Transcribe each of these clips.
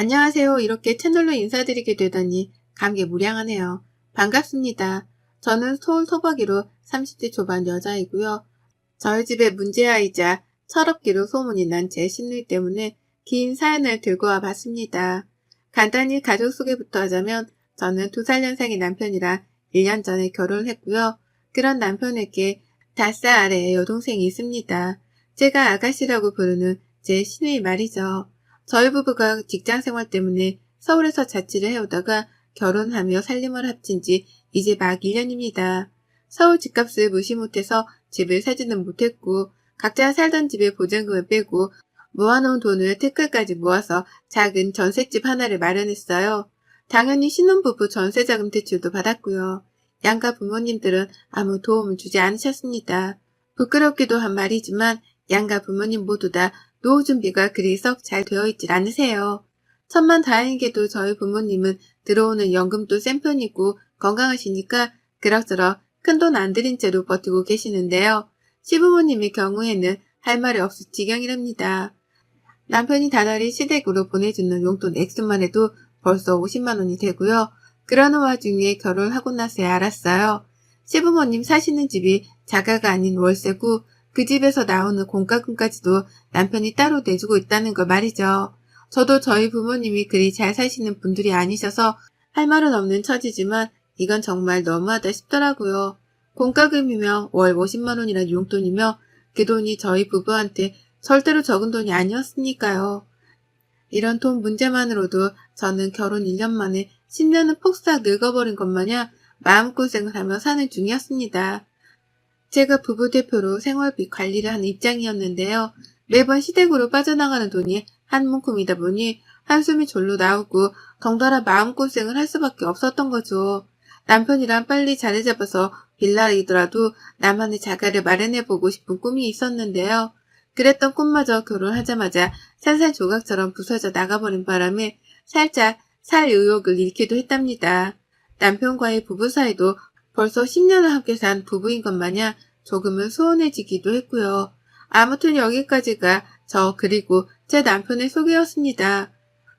안녕하세요. 이렇게 채널로 인사드리게 되다니 감개무량하네요. 반갑습니다. 저는 서울 토박이로 30대 초반 여자이고요. 저희 집의 문제아이자 철없기로 소문이 난 제 시누이 때문에 긴 사연을 들고 와봤습니다. 간단히 가족 소개부터 하자면 저는 2살 연상의 남편이랑 1년 전에 결혼을 했고요. 그런 남편에게 5살 아래의 여동생이 있습니다. 제가 아가씨라고 부르는 제 시누이 말이죠. 저희 부부가 직장생활 때문에 서울에서 자취를 해오다가 결혼하며 살림을 합친 지 이제 막 1년입니다. 서울 집값을 무시 못해서 집을 사지는 못했고 각자 살던 집의 보증금을 빼고 모아놓은 돈을 태클까지 모아서 작은 전셋집 하나를 마련했어요. 당연히 신혼부부 전세자금 대출도 받았고요. 양가 부모님들은 아무 도움을 주지 않으셨습니다. 부끄럽기도 한 말이지만 양가 부모님 모두 다 노후 준비가 그리 썩 잘 되어 있질 않으세요. 천만다행히도 저희 부모님은 들어오는 연금도 센 편이고 건강하시니까 그럭저럭 큰돈 안 들인 채로 버티고 계시는데요. 시부모님의 경우에는 할 말이 없을 지경이랍니다. 남편이 다달이 시댁으로 보내주는 용돈 액수만 해도 벌써 50만 원이 되고요. 그러는 와중에 결혼하고 나서야 알았어요. 시부모님 사시는 집이 자가가 아닌 월세고 그 집에서 나오는 공과금까지도 남편이 따로 내주고 있다는 걸 말이죠. 저도 저희 부모님이 그리 잘 사시는 분들이 아니셔서 할 말은 없는 처지지만 이건 정말 너무하다 싶더라고요. 공과금이며 월 50만 원이란 용돈이며 그 돈이 저희 부부한테 절대로 적은 돈이 아니었으니까요. 이런 돈 문제만으로도 저는 결혼 1년 만에 10년은 폭삭 늙어버린 것 마냥 마음고생을 하며 사는 중이었습니다. 제가 부부 대표로 생활비 관리를 하는 입장이었는데요. 매번 시댁으로 빠져나가는 돈이 한 문큼이다 보니 한숨이 절로 나오고 덩달아 마음고생을 할 수밖에 없었던 거죠. 남편이랑 빨리 자리 잡아서 빌라이더라도 나만의 자가를 마련해보고 싶은 꿈이 있었는데요. 그랬던 꿈마저 결혼하자마자 산산조각처럼 부서져 나가버린 바람에 살짝 살 의욕을 잃기도 했답니다. 남편과의 부부 사이도 벌써 10년을 함께 산 부부인 것 마냥 조금은 소원해지기도 했고요. 아무튼 여기까지가 저 그리고 제 남편의 소개였습니다.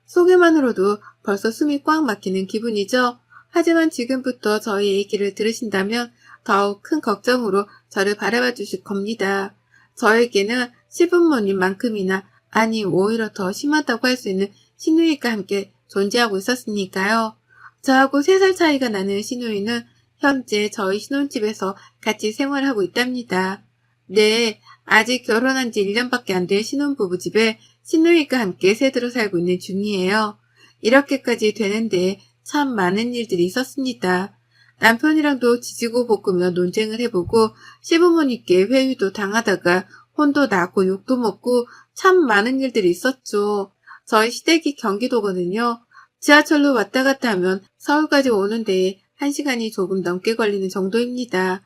소개만으로도 벌써 숨이 꽉 막히는 기분이죠. 하지만 지금부터 저희 얘기를 들으신다면 더욱 큰 걱정으로 저를 바라봐 주실 겁니다. 저에게는 시부모님만큼이나 아니 오히려 더 심하다고 할 수 있는 시누이가 함께 존재하고 있었으니까요. 저하고 3살 차이가 나는 시누이는 현재 저희 신혼집에서 같이 생활하고 있답니다. 네, 아직 결혼한 지 1년밖에 안 된 신혼부부 집에 시누이가 함께 새들어 살고 있는 중이에요. 이렇게까지 되는데 참 많은 일들이 있었습니다. 남편이랑도 지지고 볶으며 논쟁을 해보고 시부모님께 회유도 당하다가 혼도 나고 욕도 먹고 참 많은 일들이 있었죠. 저희 시댁이 경기도거든요. 지하철로 왔다 갔다 하면 서울까지 오는 데에 1시간이 조금 넘게 걸리는 정도입니다.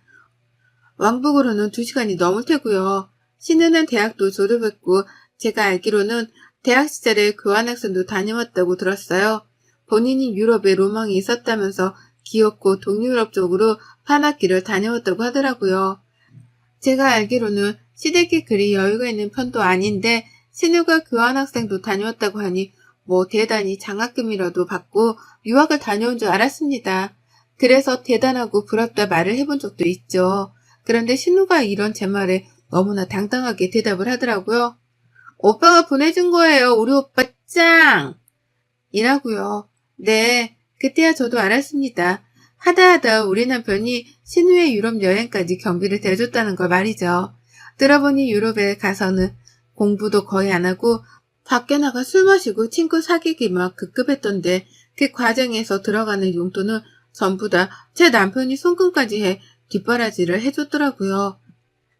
왕복으로는 2시간이 넘을 테고요. 신우는 대학도 졸업했고 제가 알기로는 대학 시절에 교환학생도 다녀왔다고 들었어요. 본인이 유럽에 로망이 있었다면서 귀엽고 동유럽 쪽으로 판학기를 다녀왔다고 하더라고요. 제가 알기로는 시댁이 그리 여유가 있는 편도 아닌데 신우가 교환학생도 다녀왔다고 하니 뭐 대단히 장학금이라도 받고 유학을 다녀온 줄 알았습니다. 그래서 대단하고 부럽다 말을 해본 적도 있죠. 그런데 신우가 이런 제 말에 너무나 당당하게 대답을 하더라고요. 오빠가 보내준 거예요. 우리 오빠 짱! 이라고요. 네, 그때야 저도 알았습니다. 하다하다 우리 남편이 신우의 유럽 여행까지 경비를 대줬다는 걸 말이죠. 들어보니 유럽에 가서는 공부도 거의 안 하고 밖에 나가 술 마시고 친구 사귀기만 급급했던데 그 과정에서 들어가는 용돈은 전부 다 제 남편이 손금까지 해 뒷바라지를 해줬더라고요.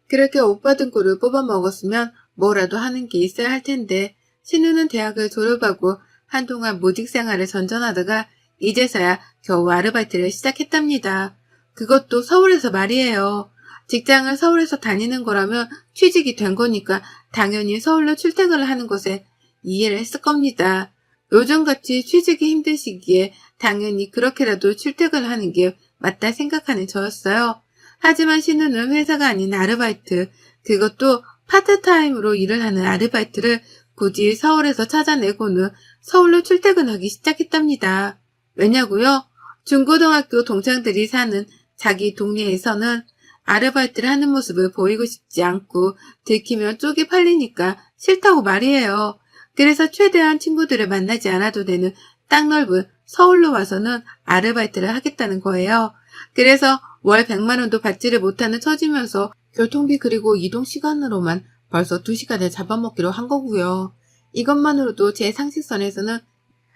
그렇게 오빠 등골을 뽑아 먹었으면 뭐라도 하는 게 있어야 할 텐데 신우는 대학을 졸업하고 한동안 모직 생활을 전전하다가 이제서야 겨우 아르바이트를 시작했답니다. 그것도 서울에서 말이에요. 직장을 서울에서 다니는 거라면 취직이 된 거니까 당연히 서울로 출퇴근을 하는 것에 이해를 했을 겁니다. 요즘같이 취직이 힘든 시기에 당연히 그렇게라도 출퇴근을 하는 게 맞다 생각하는 저였어요. 하지만 신우는 회사가 아닌 아르바이트, 그것도 파트타임으로 일을 하는 아르바이트를 굳이 서울에서 찾아내고는 서울로 출퇴근하기 시작했답니다. 왜냐고요? 중고등학교 동창들이 사는 자기 동네에서는 아르바이트를 하는 모습을 보이고 싶지 않고 들키면 쪽이 팔리니까 싫다고 말이에요. 그래서 최대한 친구들을 만나지 않아도 되는 땅 넓은 서울로 와서는 아르바이트를 하겠다는 거예요. 그래서 월 100만 원도 받지를 못하는 처지면서 교통비 그리고 이동 시간으로만 벌써 2시간을 잡아먹기로 한 거고요. 이것만으로도 제 상식선에서는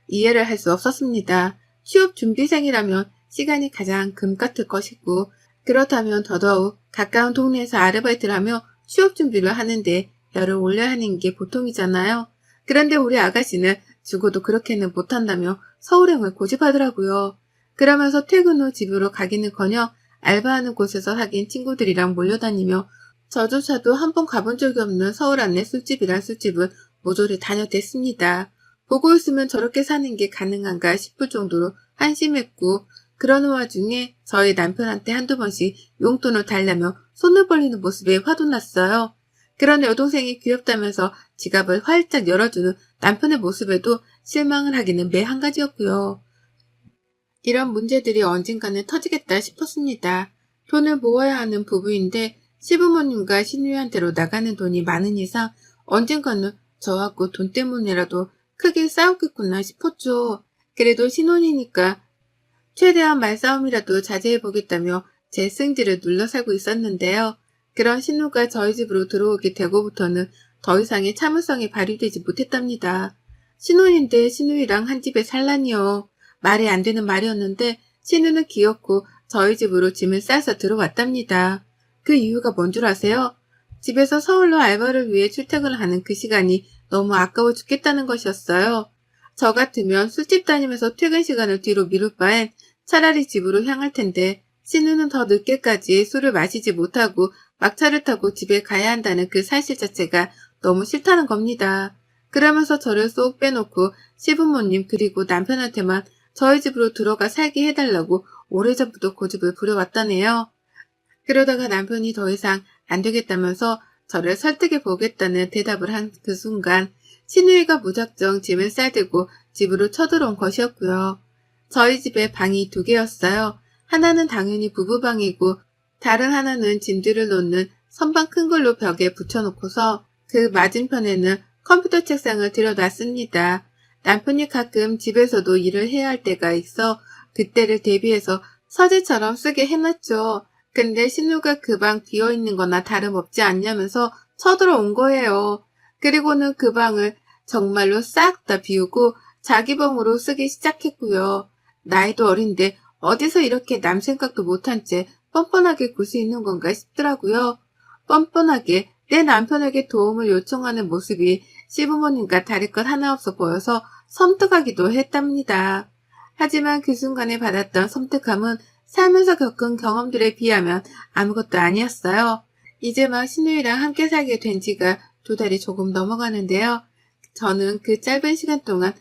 이해를 할 수 없었습니다. 취업 준비생이라면 시간이 가장 금 같을 것이고 그렇다면 더더욱 가까운 동네에서 아르바이트를 하며 취업 준비를 하는데 열을 올려야 하는 게 보통이잖아요. 그런데 우리 아가씨는 죽어도 그렇게는 못한다며 서울행을 고집하더라고요. 그러면서 퇴근 후 집으로 가기는커녕 알바하는 곳에서 사귄 친구들이랑 몰려다니며 저조차도 한 번 가본 적이 없는 서울 안내 술집이란 술집은 모조리 다녀댔습니다. 보고 있으면 저렇게 사는 게 가능한가 싶을 정도로 한심했고 그러는 와중에 저희 남편한테 한두 번씩 용돈을 달라며 손을 벌리는 모습에 화도 났어요. 그런 여동생이 귀엽다면서 지갑을 활짝 열어주는 남편의 모습에도 실망을 하기는 매 한 가지였고요. 이런 문제들이 언젠가는 터지겠다 싶었습니다. 돈을 모아야 하는 부부인데 시부모님과 시누이한테로 나가는 돈이 많은 이상 언젠가는 저하고 돈 때문에라도 크게 싸우겠구나 싶었죠. 그래도 신혼이니까 최대한 말싸움이라도 자제해보겠다며 제 승질을 눌러 살고 있었는데요. 그런 신우가 저희 집으로 들어오게 되고부터는 더 이상의 참을성이 발휘되지 못했답니다. 신혼인데 신우이랑 한 집에 살라니요. 말이 안 되는 말이었는데 신우는 귀엽고 저희 집으로 짐을 싸서 들어왔답니다. 그 이유가 뭔 줄 아세요? 집에서 서울로 알바를 위해 출퇴근을 하는 그 시간이 너무 아까워 죽겠다는 것이었어요. 저 같으면 술집 다니면서 퇴근 시간을 뒤로 미룰 바엔 차라리 집으로 향할 텐데 신우는 더 늦게까지 술을 마시지 못하고 막차를 타고 집에 가야 한다는 그 사실 자체가 너무 싫다는 겁니다. 그러면서 저를 쏙 빼놓고 시부모님 그리고 남편한테만 저희 집으로 들어가 살게 해달라고 오래전부터 고집을 부려왔다네요. 그러다가 남편이 더 이상 안 되겠다면서 저를 설득해 보겠다는 대답을 한 그 순간 신우이가 무작정 짐을 싸들고 집으로 쳐들어온 것이었고요. 저희 집에 방이 2개였어요. 하나는 당연히 부부방이고 다른 하나는 짐들을 놓는 선반 큰 걸로 벽에 붙여놓고서 그 맞은편에는 컴퓨터 책상을 들여놨습니다. 남편이 가끔 집에서도 일을 해야 할 때가 있어 그때를 대비해서 서재처럼 쓰게 해놨죠. 근데 신우가 그 방 비어있는 거나 다름없지 않냐면서 쳐들어온 거예요. 그리고는 그 방을 정말로 싹 다 비우고 자기 방으로 쓰기 시작했고요. 나이도 어린데 어디서 이렇게 남 생각도 못한 채 뻔뻔하게 굴 수 있는 건가 싶더라고요. 뻔뻔하게 내 남편에게 도움을 요청하는 모습이 시부모님과 다를 것 하나 없어 보여서 섬뜩하기도 했답니다. 하지만 그 순간에 받았던 섬뜩함은 살면서 겪은 경험들에 비하면 아무것도 아니었어요. 이제 막 신우이랑 함께 살게 된 지가 2달이 조금 넘어가는데요. 저는 그 짧은 시간 동안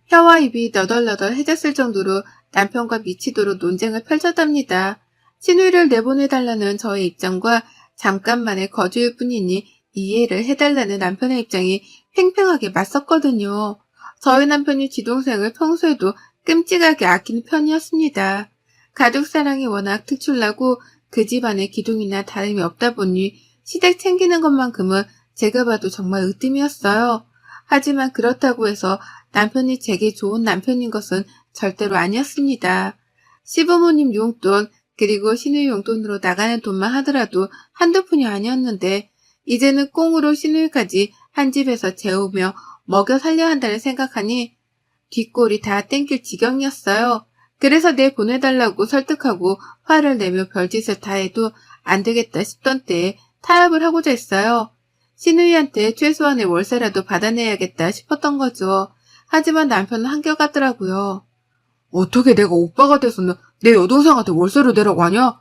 혀와 입이 너덜너덜해졌을 정도로 남편과 미치도록 논쟁을 펼쳤답니다. 신우이를 내보내달라는 저의 입장과 잠깐만의 거주일 뿐이니 이해를 해달라는 남편의 입장이 팽팽하게 맞섰거든요. 저희 남편이 지동생을 평소에도 끔찍하게 아끼는 편이었습니다. 가족사랑이 워낙 특출나고 그 집안의 기둥이나 다름이 없다 보니 시댁 챙기는 것만큼은 제가 봐도 정말 으뜸이었어요. 하지만 그렇다고 해서 남편이 제게 좋은 남편인 것은 절대로 아니었습니다. 시부모님 용돈 그리고 신우이 용돈으로 나가는 돈만 하더라도 한두 푼이 아니었는데 이제는 꽁으로 신우이까지 한 집에서 재우며 먹여 살려 한다는 생각하니 뒷골이 다 땡길 지경이었어요. 그래서 보내달라고 설득하고 화를 내며 별짓을 다 해도 안 되겠다 싶던 때에 타협을 하고자 했어요. 신우이한테 최소한의 월세라도 받아내야겠다 싶었던 거죠. 하지만 남편은 한결같더라고요. 어떻게 내가 오빠가 돼서는 내 여동생한테 월세를 내라고 하냐?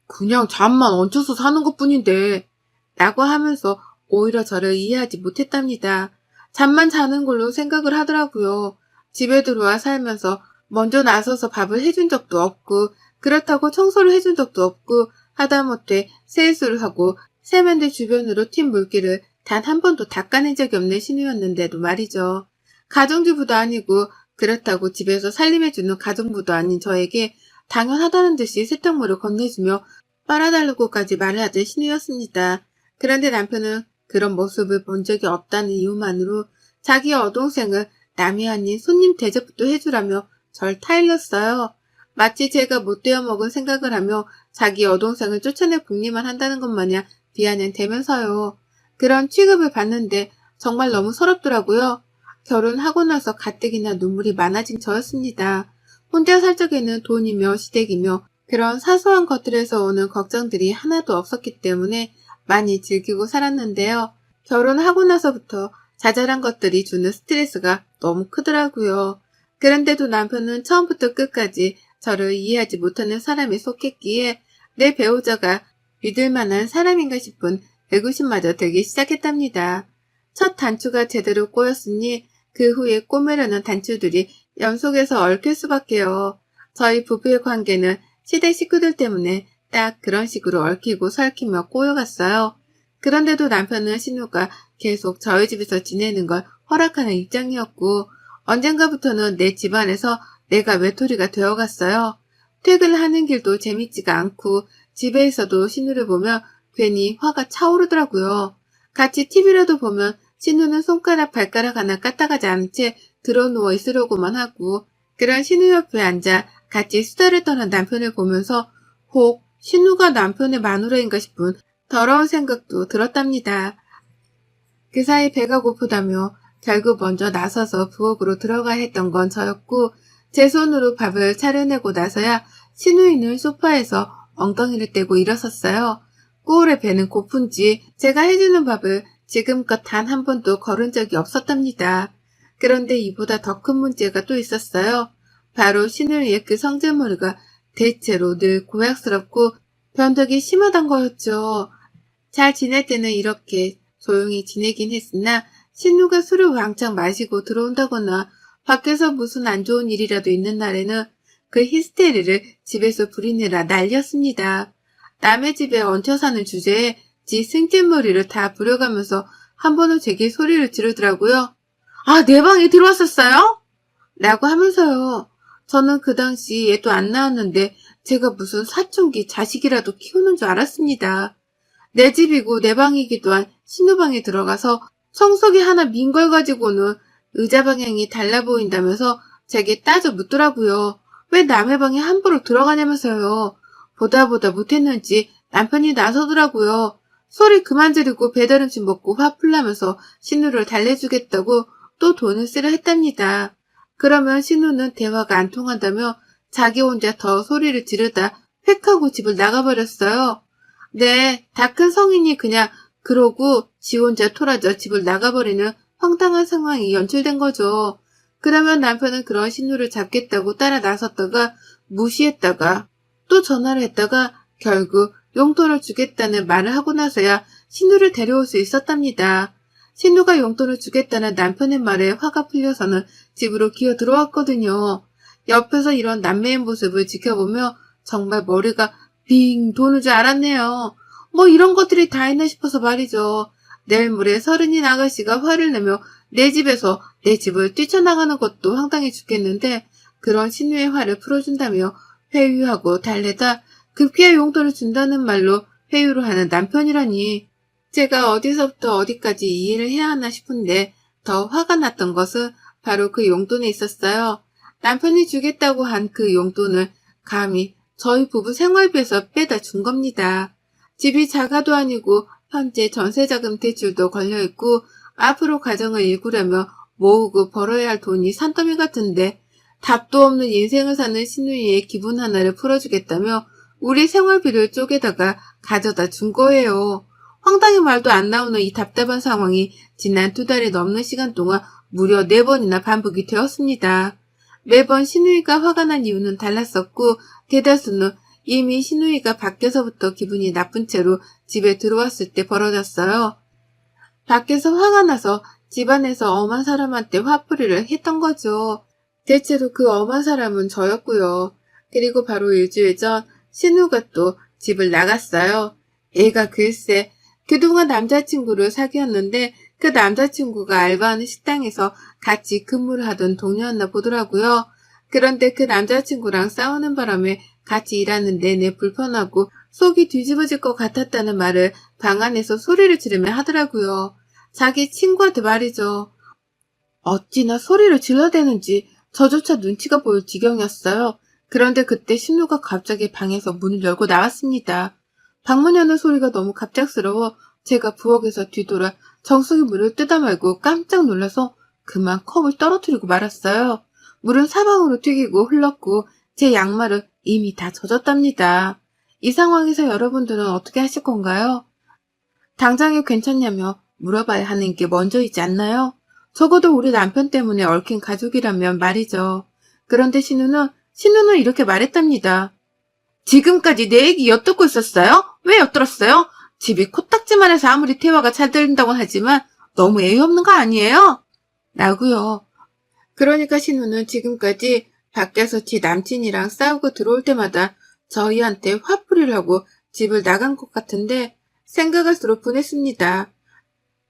그냥 잠만 얹혀서 사는 것뿐인데 라고 하면서 오히려 저를 이해하지 못했답니다. 잠만 자는 걸로 생각을 하더라고요. 집에 들어와 살면서 먼저 나서서 밥을 해준 적도 없고 그렇다고 청소를 해준 적도 없고 하다못해 세수를 하고 세면대 주변으로 튄 물기를 단 한 번도 닦아낸 적이 없는 신우였는데도 말이죠. 가정주부도 아니고 그렇다고 집에서 살림해주는 가정부도 아닌 저에게 당연하다는 듯이 세탁물을 건네주며 빨아달라고까지 말을 하던 신우였습니다. 그런데 남편은 그런 모습을 본 적이 없다는 이유만으로 자기 여동생을 남이 아닌 손님 대접도 해주라며 절 타일렀어요. 마치 제가 못되어 먹은 생각을 하며 자기 여동생을 쫓아내 궁리만 한다는 것 마냥 비아냥대면서요. 그런 취급을 받는데 정말 너무 서럽더라고요. 결혼하고 나서 가뜩이나 눈물이 많아진 저였습니다. 혼자 살 적에는 돈이며 시댁이며 그런 사소한 것들에서 오는 걱정들이 하나도 없었기 때문에 많이 즐기고 살았는데요. 결혼하고 나서부터 자잘한 것들이 주는 스트레스가 너무 크더라고요. 그런데도 남편은 처음부터 끝까지 저를 이해하지 못하는 사람에 속했기에 내 배우자가 믿을 만한 사람인가 싶은 의구심마저 들기 시작했답니다. 첫 단추가 제대로 꼬였으니 그 후에 꼬매려는 단추들이 연속해서 얽힐 수밖에요. 저희 부부의 관계는 시댁 식구들 때문에 딱 그런 식으로 얽히고 설키며 꼬여갔어요. 그런데도 남편은 신우가 계속 저희 집에서 지내는 걸 허락하는 입장이었고 언젠가부터는 내 집안에서 내가 외톨이가 되어갔어요. 퇴근하는 길도 재밌지가 않고 집에 있어도 신우를 보면 괜히 화가 차오르더라고요. 같이 TV라도 보면 신우는 손가락 발가락 하나 까딱하지 않은 채 드러누워 있으려고만 하고 그런 신우 옆에 앉아 같이 수다를 떠는 남편을 보면서 혹 신우가 남편의 마누라인가 싶은 더러운 생각도 들었답니다. 그 사이 배가 고프다며 결국 먼저 나서서 부엌으로 들어가야 했던 건 저였고 제 손으로 밥을 차려내고 나서야 신우이는 소파에서 엉덩이를 떼고 일어섰어요. 꼬울의 배는 고픈지 제가 해주는 밥을 지금껏 단 한 번도 거른 적이 없었답니다. 그런데 이보다 더 큰 문제가 또 있었어요. 바로 신우이의 그 성질머리가 대체로 늘 고약스럽고 변덕이 심하단 거였죠. 잘 지낼 때는 이렇게 조용히 지내긴 했으나 신우가 술을 왕창 마시고 들어온다거나 밖에서 무슨 안 좋은 일이라도 있는 날에는 그 히스테리를 집에서 부리느라 난리였습니다. 남의 집에 얹혀 사는 주제에 지 승질머리를 다 부려가면서 한 번은 제게 소리를 지르더라고요. 아, 내 방에 들어왔었어요? 라고 하면서요. 저는 그 당시 애도 안 낳았는데 제가 무슨 사춘기 자식이라도 키우는 줄 알았습니다. 내 집이고 내 방이기도 한 신우방에 들어가서 청소기 하나 민 걸 가지고는 의자 방향이 달라 보인다면서 제게 따져 묻더라고요. 왜 남의 방에 함부로 들어가냐면서요. 보다 못했는지 남편이 나서더라고요. 소리 그만 지르고 배달음식 먹고 화풀 나면서 신우를 달래주겠다고 또 돈을 쓰려 했답니다. 그러면 신우는 대화가 안 통한다며 자기 혼자 더 소리를 지르다 획 하고 집을 나가버렸어요. 네, 다 큰 성인이 그냥 그러고 지 혼자 토라져 집을 나가버리는 황당한 상황이 연출된 거죠. 그러면 남편은 그런 신우를 잡겠다고 따라 나섰다가 무시했다가 또 전화를 했다가 결국 용돈을 주겠다는 말을 하고 나서야 신우를 데려올 수 있었답니다. 신우가 용돈을 주겠다는 남편의 말에 화가 풀려서는 집으로 기어 들어왔거든요. 옆에서 이런 남매의 모습을 지켜보며 정말 머리가 빙 도는 줄 알았네요. 뭐 이런 것들이 다 있나 싶어서 말이죠. 내일 모레 서른인 아가씨가 화를 내며 내 집에서 내 집을 뛰쳐나가는 것도 황당해 죽겠는데 그런 신우의 화를 풀어준다며 회유하고 달래다 급기야 용돈을 준다는 말로 회유를 하는 남편이라니. 제가 어디서부터 어디까지 이해를 해야 하나 싶은데 더 화가 났던 것은 바로 그 용돈에 있었어요. 남편이 주겠다고 한 그 용돈을 감히 저희 부부 생활비에서 빼다 준 겁니다. 집이 자가도 아니고 현재 전세자금 대출도 걸려있고 앞으로 가정을 일구려며 모으고 벌어야 할 돈이 산더미 같은데 답도 없는 인생을 사는 신우이의 기분 하나를 풀어주겠다며 우리 생활비를 쪼개다가 가져다 준 거예요. 황당히 말도 안 나오는 이 답답한 상황이 지난 2달이 넘는 시간 동안 무려 4번이나 반복이 되었습니다. 매번 신우이가 화가 난 이유는 달랐었고 대다수는 이미 신우이가 밖에서부터 기분이 나쁜 채로 집에 들어왔을 때 벌어졌어요. 밖에서 화가 나서 집안에서 엄한 사람한테 화풀이를 했던 거죠. 대체로 그 엄한 사람은 저였고요. 그리고 바로 일주일 전 신우가 또 집을 나갔어요. 애가 글쎄 그동안 남자친구를 사귀었는데 그 남자친구가 알바하는 식당에서 같이 근무를 하던 동료였나 보더라고요. 그런데 그 남자친구랑 싸우는 바람에 같이 일하는 내내 불편하고 속이 뒤집어질 것 같았다는 말을 방 안에서 소리를 지르며 하더라고요. 자기 친구한테 말이죠. 어찌나 소리를 질러대는지 저조차 눈치가 보일 지경이었어요. 그런데 그때 신우가 갑자기 방에서 문을 열고 나왔습니다. 방문 여는 소리가 너무 갑작스러워 제가 부엌에서 뒤돌아 정수기 물을 뜯어 말고 깜짝 놀라서 그만 컵을 떨어뜨리고 말았어요. 물은 사방으로 튀기고 흘렀고 제 양말은 이미 다 젖었답니다. 이 상황에서 여러분들은 어떻게 하실 건가요? 당장에 괜찮냐며 물어봐야 하는 게 먼저이지 않나요? 적어도 우리 남편 때문에 얽힌 가족이라면 말이죠. 그런데 신우는 이렇게 말했답니다. 지금까지 내 얘기 엿듣고 있었어요? 왜 엿들었어요? 집이 코딱지만 해서 아무리 대화가 잘 들린다고 하지만 너무 애위 없는 거 아니에요? 라고요. 그러니까 신우는 지금까지 밖에서 지 남친이랑 싸우고 들어올 때마다 저희한테 화풀이를 하고 집을 나간 것 같은데 생각할수록 분했습니다.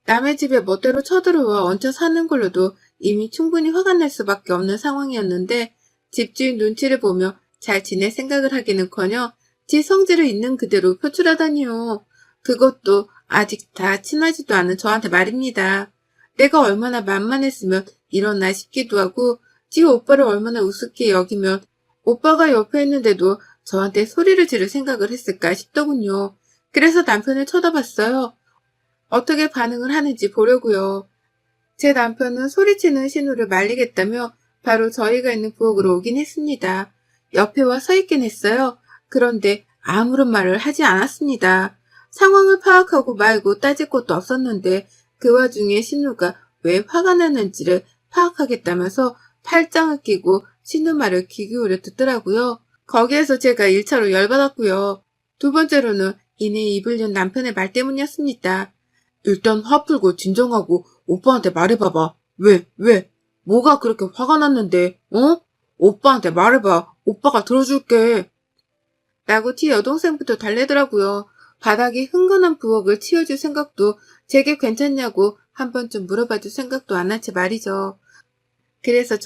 남의 집에 멋대로 쳐들어와 얹혀 사는 걸로도 이미 충분히 화가 날 수밖에 없는 상황이었는데 집주인 눈치를 보며 잘 지낼 생각을 하기는커녕 지 성질을 있는 그대로 표출하다니요. 그것도 아직 다 친하지도 않은 저한테 말입니다. 내가 얼마나 만만했으면 이러나 싶기도 하고 지 오빠를 얼마나 우습게 여기면 오빠가 옆에 있는데도 저한테 소리를 지를 생각을 했을까 싶더군요. 그래서 남편을 쳐다봤어요. 어떻게 반응을 하는지 보려고요. 제 남편은 소리치는 신우를 말리겠다며 바로 저희가 있는 부엌으로 오긴 했습니다. 옆에 와 서 있긴 했어요. 그런데 아무런 말을 하지 않았습니다. 상황을 파악하고 말고 따질 것도 없었는데 그 와중에 신우가 왜 화가 나는지를 파악하겠다면서 팔짱을 끼고 신우 말을 귀 기울여 듣더라고요. 거기에서 제가 1차로 열받았고요. 두 번째로는 이내 입을 연 남편의 말 때문이었습니다. 일단 화 풀고 진정하고 오빠한테 말해봐봐. 왜? 뭐가 그렇게 화가 났는데, 어? 오빠한테 말해봐. 오빠가 들어줄게. 라고 티 여동생부터 달래더라고요. 바닥이 흥건한 부엌을 치워줄 생각도 제게 괜찮냐고 한 번쯤 물어봐줄 생각도 안 한 채 말이죠. 그래서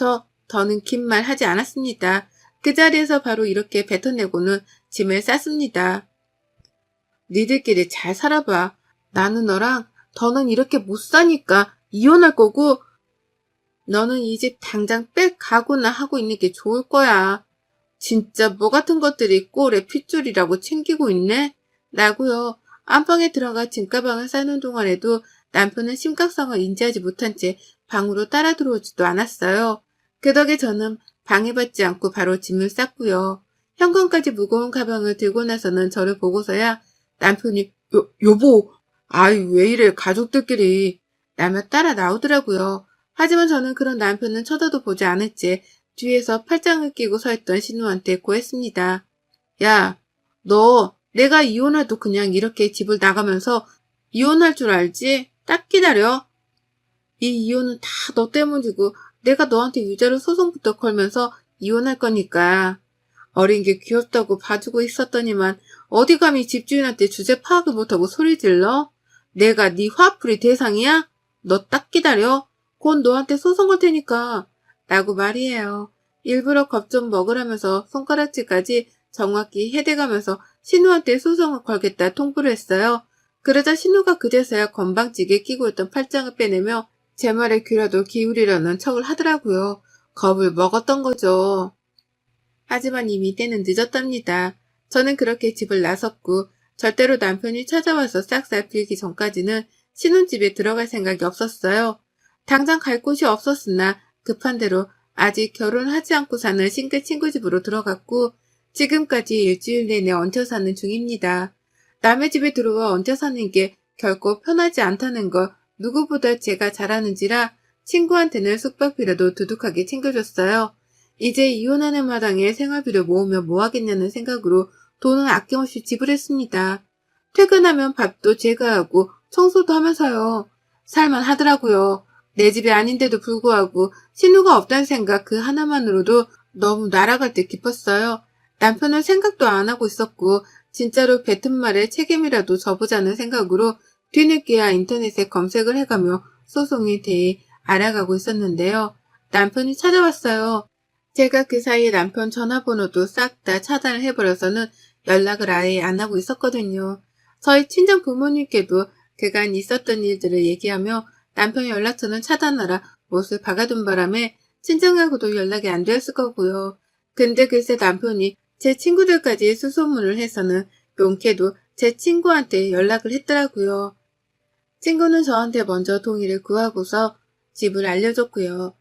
더는 긴 말 하지 않았습니다. 그 자리에서 바로 이렇게 뱉어내고는 짐을 쌌습니다. 니들끼리 잘 살아봐. 나는 너랑 더는 이렇게 못 사니까 이혼할 거고 너는 이 집 당장 빽 가고나 하고 있는 게 좋을 거야. 진짜 뭐 같은 것들이 꼴에 핏줄이라고 챙기고 있네? 라고요. 안방에 들어가 짐가방을 싸는 동안에도 남편은 심각성을 인지하지 못한 채 방으로 따라 들어오지도 않았어요. 그 덕에 저는 방해받지 않고 바로 짐을 쌌고요. 현관까지 무거운 가방을 들고 나서는 저를 보고서야 남편이 여보, 아이 왜 이래 가족들끼리 라며 따라 나오더라고요. 하지만 저는 그런 남편은 쳐다도 보지 않을 채 뒤에서 팔짱을 끼고 서 있던 신우한테 고했습니다. 야, 너 내가 이혼해도 그냥 이렇게 집을 나가면서 이혼할 줄 알지? 딱 기다려. 이 이혼은 다 너 때문이고 내가 너한테 유죄로 소송부터 걸면서 이혼할 거니까. 어린 게 귀엽다고 봐주고 있었더니만 어디 감히 집주인한테 주제 파악을 못하고 소리 질러? 내가 네 화풀이 대상이야? 너 딱 기다려. 곧 너한테 소송 걸 테니까. 라고 말이에요. 일부러 겁 좀 먹으라면서 손가락질까지 정확히 해대가면서 신우한테 소송을 걸겠다 통보를 했어요. 그러자 신우가 그제서야 건방지게 끼고 있던 팔짱을 빼내며 제 말에 귀라도 기울이려는 척을 하더라고요. 겁을 먹었던 거죠. 하지만 이미 때는 늦었답니다. 저는 그렇게 집을 나섰고 절대로 남편이 찾아와서 싹싹 빌기 전까지는 신혼집에 들어갈 생각이 없었어요. 당장 갈 곳이 없었으나 급한 대로 아직 결혼하지 않고 사는 싱글 친구 집으로 들어갔고 지금까지 일주일 내내 얹혀 사는 중입니다. 남의 집에 들어와 얹혀 사는 게 결코 편하지 않다는 걸 누구보다 제가 잘 아는지라 친구한테는 숙박비라도 두둑하게 챙겨줬어요. 이제 이혼하는 마당에 생활비를 모으면 뭐하겠냐는 생각으로 돈은 아낌없이 지불했습니다. 퇴근하면 밥도 제가 하고 청소도 하면서요. 살만 하더라고요. 내 집이 아닌데도 불구하고 신우가 없다는 생각 그 하나만으로도 너무 날아갈 듯 기뻤어요. 남편은 생각도 안 하고 있었고 진짜로 뱉은 말에 책임이라도 져보자는 생각으로 뒤늦게야 인터넷에 검색을 해가며 소송에 대해 알아가고 있었는데요. 남편이 찾아왔어요. 제가 그 사이에 남편 전화번호도 싹 다 차단을 해버려서는 연락을 아예 안 하고 있었거든요. 저희 친정 부모님께도 그간 있었던 일들을 얘기하며 남편 연락처는 차단하라 못을 박아둔 바람에 친정하고도 연락이 안 되었을 거고요. 근데 글쎄 남편이 제 친구들까지 수소문을 해서는 용케도 제 친구한테 연락을 했더라고요. 친구는 저한테 먼저 동의를 구하고서 집을 알려줬고요.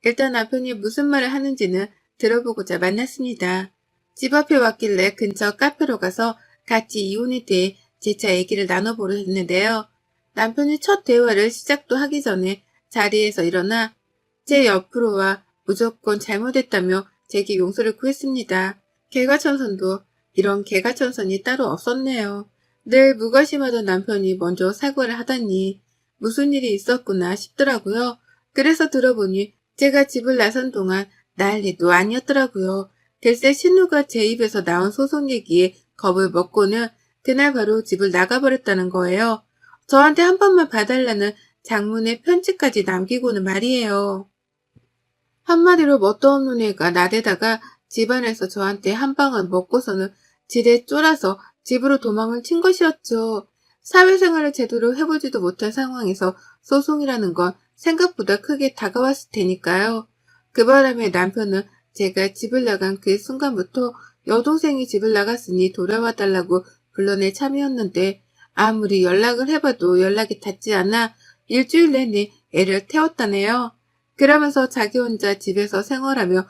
일단 남편이 무슨 말을 하는지는 들어보고자 만났습니다. 집 앞에 왔길래 근처 카페로 가서 같이 이혼에 대해 재차 얘기를 나눠보려 했는데요. 남편이 첫 대화를 시작도 하기 전에 자리에서 일어나 제 옆으로 와 무조건 잘못했다며 제게 용서를 구했습니다. 개과천선도 이런 개과천선이 따로 없었네요. 늘 무관심하던 남편이 먼저 사과를 하다니 무슨 일이 있었구나 싶더라고요. 그래서 들어보니 제가 집을 나선 동안 난리도 아니었더라고요. 글쎄 신우가 제 입에서 나온 소송 얘기에 겁을 먹고는 그날 바로 집을 나가버렸다는 거예요. 저한테 한 번만 봐달라는 장문의 편지까지 남기고는 말이에요. 한마디로 뭣도 없는 애가 나대다가 집안에서 저한테 한 방을 먹고서는 지레 쫄아서 집으로 도망을 친 것이었죠. 사회생활을 제대로 해보지도 못한 상황에서 소송이라는 건 생각보다 크게 다가왔을 테니까요. 그 바람에 남편은 제가 집을 나간 그 순간부터 여동생이 집을 나갔으니 돌아와 달라고 불러낼 참이었는데 아무리 연락을 해봐도 연락이 닿지 않아 일주일 내내 애를 태웠다네요. 그러면서 자기 혼자 집에서 생활하며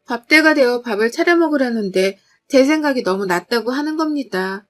밥때가 되어 밥을 차려 먹으라는데 제 생각이 너무 낮다고 하는 겁니다.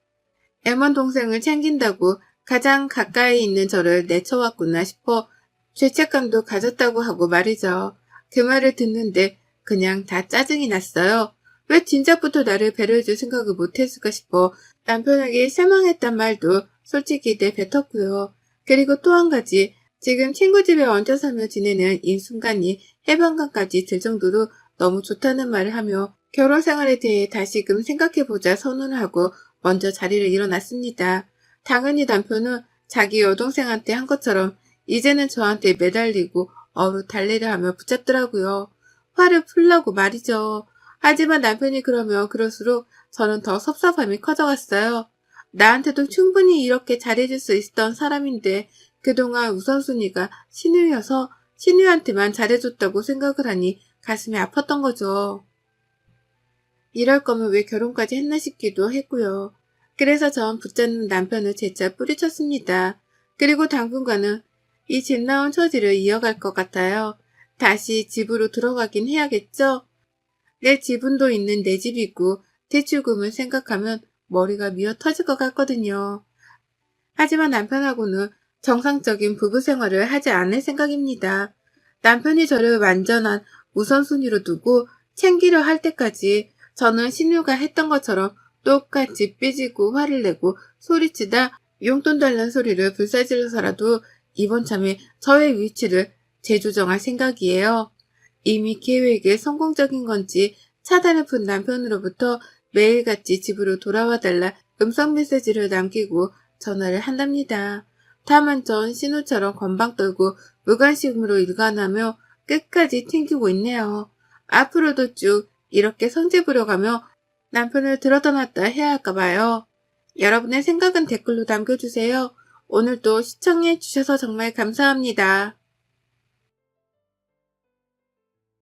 애먼 동생을 챙긴다고 가장 가까이 있는 저를 내쳐왔구나 싶어 죄책감도 가졌다고 하고 말이죠. 그 말을 듣는데 그냥 다 짜증이 났어요. 왜 진작부터 나를 배려해줄 생각을 못했을까 싶어 남편에게 실망했단 말도 솔직히 내뱉었고요. 그리고 또 한 가지 지금 친구 집에 얹혀 살며 지내는 이 순간이 해방감까지 들 정도로 너무 좋다는 말을 하며 결혼 생활에 대해 다시금 생각해보자 선언을 하고 먼저 자리를 일어났습니다. 당연히 남편은 자기 여동생한테 한 것처럼 이제는 저한테 매달리고 어루 달래려 하며 붙잡더라고요. 화를 풀라고 말이죠. 하지만 남편이 그러면 그럴수록 저는 더 섭섭함이 커져갔어요. 나한테도 충분히 이렇게 잘해줄 수 있었던 사람인데 그동안 우선순위가 신우여서 신우한테만 잘해줬다고 생각을 하니 가슴이 아팠던 거죠. 이럴 거면 왜 결혼까지 했나 싶기도 했고요. 그래서 전 붙잡는 남편을 재차 뿌리쳤습니다. 그리고 당분간은 이 집 나온 처지를 이어갈 것 같아요. 다시 집으로 들어가긴 해야겠죠? 내 지분도 있는 내 집이고 대출금을 생각하면 머리가 미어 터질 것 같거든요. 하지만 남편하고는 정상적인 부부 생활을 하지 않을 생각입니다. 남편이 저를 완전한 우선순위로 두고 챙기려 할 때까지 저는 신우가 했던 것처럼 똑같이 삐지고 화를 내고 소리치다 용돈 달라는 소리를 불사질러서라도 이번 참에 저의 위치를 재조정할 생각이에요. 이미 계획에 성공적인 건지 차단을 푼 남편으로부터 매일같이 집으로 돌아와 달라 음성 메시지를 남기고 전화를 한답니다. 다만 전 신우처럼 건방 떨고 무관심으로 일관하며 끝까지 튕기고 있네요. 앞으로도 쭉 이렇게 성질 부려가며 남편을 들어떠났다 해야 할까 봐요. 여러분의 생각은 댓글로 남겨주세요. 오늘도 시청해주셔서 정말 감사합니다.